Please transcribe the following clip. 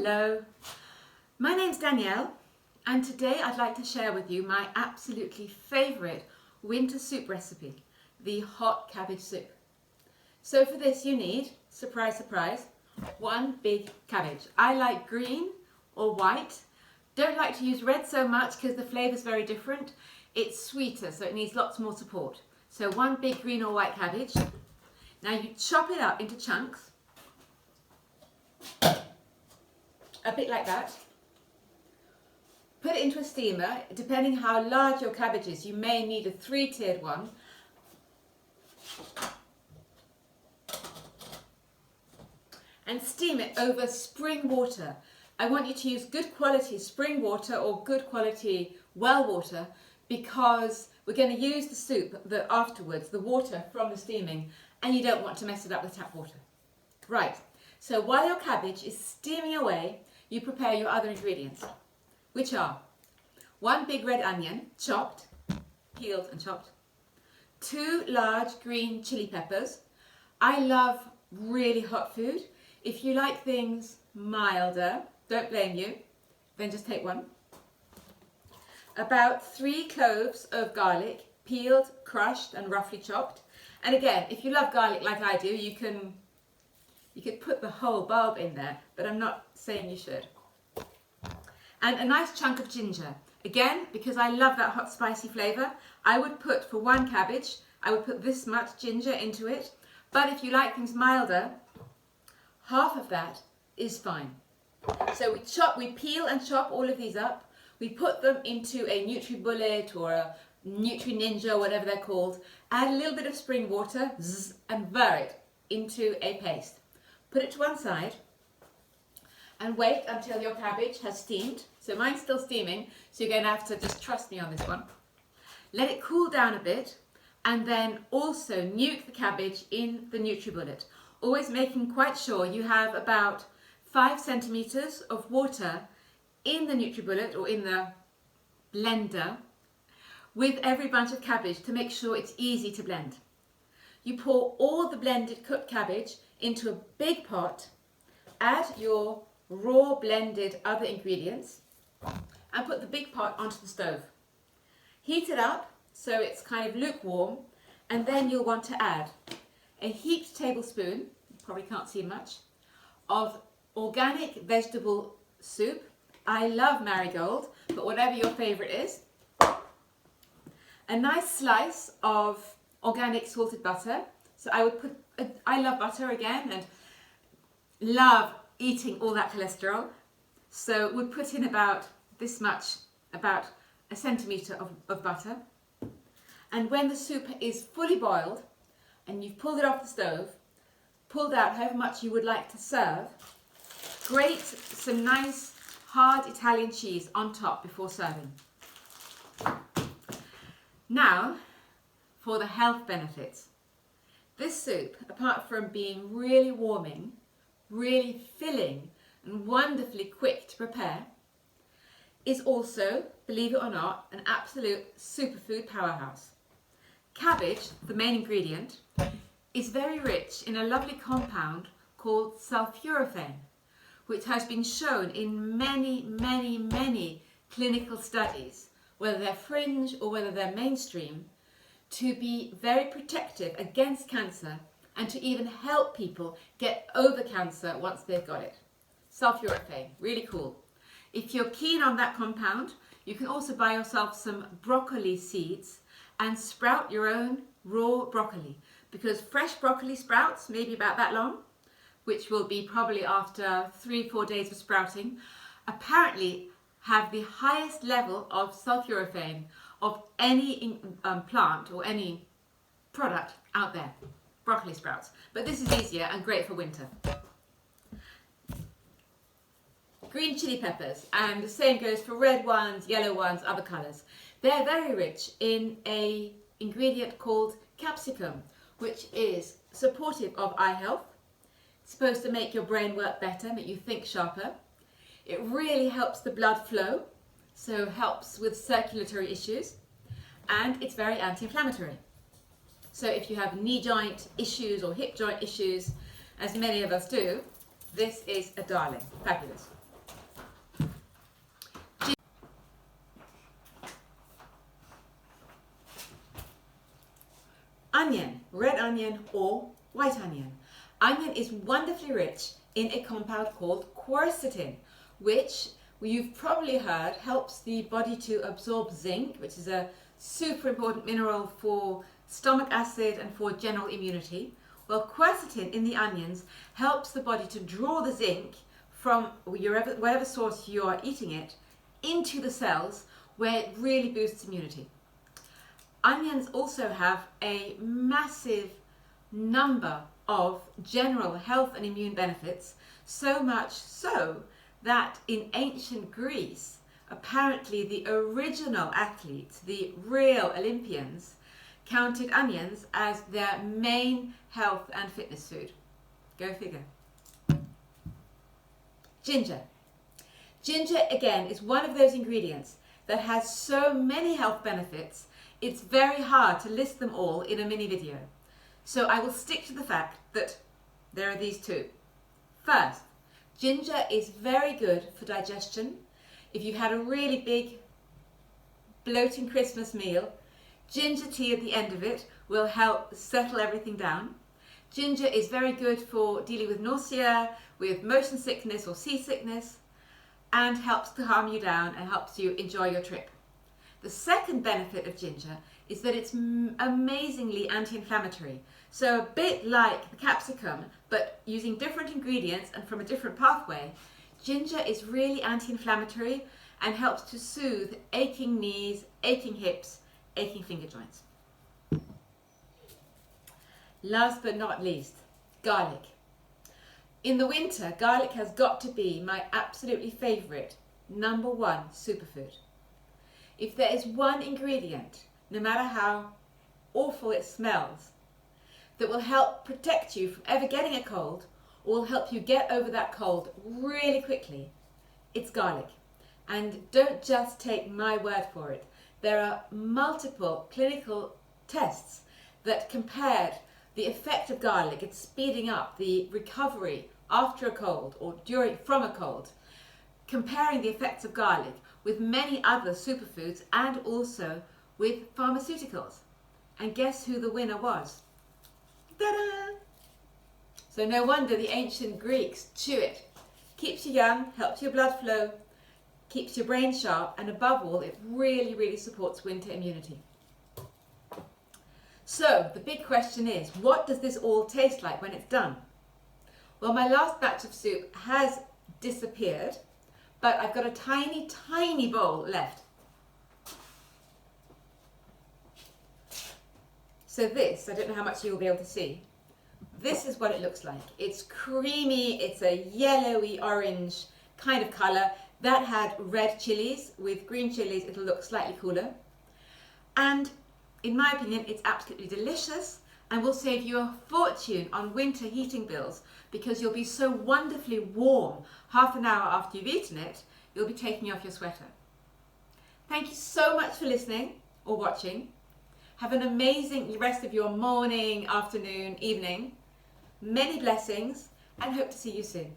Hello, my name's Danielle and today I'd like to share with you my absolutely favourite winter soup recipe, the hot cabbage soup. So for this you need, surprise surprise, one big cabbage. I like green or white, don't like to use red so much because the flavour is very different. It's sweeter so it needs lots more support. So one big green or white cabbage. Now you chop it up into chunks. A bit like that. Put it into a steamer. Depending how large your cabbage is, you may need a 3-tiered one. And steam it over spring water. I want you to use good quality spring water or good quality well water because we're going to use the soup afterwards, the water from the steaming, and you don't want to mess it up with tap water. Right, so while your cabbage is steaming away, you prepare your other ingredients, which are 1 big red onion, chopped, peeled and chopped, 2 large green chili peppers. I love really hot food. If you like things milder, don't blame you, then just take 1. About 3 cloves of garlic, peeled, crushed and roughly chopped. And again, if you love garlic like I do, you could put the whole bulb in there, but I'm not saying you should. And a nice chunk of ginger. Again, because I love that hot spicy flavour, I would put, for 1 cabbage, I would put this much ginger into it. But if you like things milder, half of that is fine. So we peel and chop all of these up. We put them into a NutriBullet or a Nutri-Ninja, whatever they're called. Add a little bit of spring water and burr it into a paste. Put it to one side and wait until your cabbage has steamed. So mine's still steaming, so you're going to have to just trust me on this one. Let it cool down a bit and then also nuke the cabbage in the NutriBullet. Always making quite sure you have about 5 centimetres of water in the NutriBullet or in the blender with every bunch of cabbage to make sure it's easy to blend. You pour all the blended cooked cabbage into a big pot, add your raw blended other ingredients and put the big pot onto the stove. Heat it up so it's kind of lukewarm and then you'll want to add a heaped tablespoon, you probably can't see much, of organic vegetable soup. I love marigold, but whatever your favourite is. A nice slice of organic salted butter. So I would put, I love butter again and love eating all that cholesterol. So we'd put in about this much, about 1 centimetre of butter. And when the soup is fully boiled and you've pulled it off the stove, pulled out however much you would like to serve, grate some nice hard Italian cheese on top before serving. Now, for the health benefits. This soup, apart from being really warming, really filling and wonderfully quick to prepare, is also, believe it or not, an absolute superfood powerhouse. Cabbage, the main ingredient, is very rich in a lovely compound called sulforaphane, which has been shown in many clinical studies, whether they're fringe or whether they're mainstream, to be very protective against cancer and to even help people get over cancer once they've got it. Sulforaphane, really cool. If you're keen on that compound, you can also buy yourself some broccoli seeds and sprout your own raw broccoli, because fresh broccoli sprouts, maybe about that long, which will be probably after 3-4 days of sprouting, apparently have the highest level of sulforaphane of any plant or any product out there. Broccoli sprouts. But this is easier and great for winter. Green chili peppers, and the same goes for red ones, yellow ones, other colours. They're very rich in an ingredient called capsicum, which is supportive of eye health. It's supposed to make your brain work better, make you think sharper. It really helps the blood flow, so helps with circulatory issues, and it's very anti-inflammatory. So if you have knee joint issues or hip joint issues, as many of us do, this is a darling. Fabulous. onion, red onion or white onion. Onion is wonderfully rich in a compound called quercetin, which you've probably heard helps the body to absorb zinc, which is a super important mineral for stomach acid and for general immunity. Well, quercetin in the onions helps the body to draw the zinc from whatever source you are eating it into the cells, where it really boosts immunity. Onions also have a massive number of general health and immune benefits, so much so that in ancient Greece, apparently the original athletes, the real Olympians, counted onions as their main health and fitness food. Go figure. Ginger. Ginger, again, is one of those ingredients that has so many health benefits, it's very hard to list them all in a mini video. So I will stick to the fact that there are these two. First, ginger is very good for digestion. If you had a really big bloating Christmas meal, ginger tea at the end of it will help settle everything down. Ginger is very good for dealing with nausea, with motion sickness or seasickness, and helps to calm you down and helps you enjoy your trip. The second benefit of ginger is that it's amazingly anti-inflammatory. So a bit like the capsicum, but using different ingredients and from a different pathway, ginger is really anti-inflammatory and helps to soothe aching knees, aching hips, aching finger joints. Last but not least, garlic. In the winter, garlic has got to be my absolutely favourite #1 superfood. If there is one ingredient, no matter how awful it smells, that will help protect you from ever getting a cold or will help you get over that cold really quickly, it's garlic. And don't just take my word for it. There are multiple clinical tests that compared the effect of garlic at speeding up the recovery after a cold or from a cold, comparing the effects of garlic with many other superfoods and also with pharmaceuticals. And guess who the winner was? Ta-da! So no wonder the ancient Greeks chew it. Keeps you young, helps your blood flow, keeps your brain sharp, and above all, it really, really supports winter immunity. So the big question is, what does this all taste like when it's done? Well, my last batch of soup has disappeared, but I've got a tiny, tiny bowl left. So this, I don't know how much you'll be able to see, this is what it looks like. It's creamy, it's a yellowy orange kind of colour. That had red chilies. With green chilies, it'll look slightly cooler. And in my opinion, it's absolutely delicious and will save you a fortune on winter heating bills because you'll be so wonderfully warm half an hour after you've eaten it, you'll be taking off your sweater. Thank you so much for listening or watching. Have an amazing rest of your morning, afternoon, evening. Many blessings and hope to see you soon.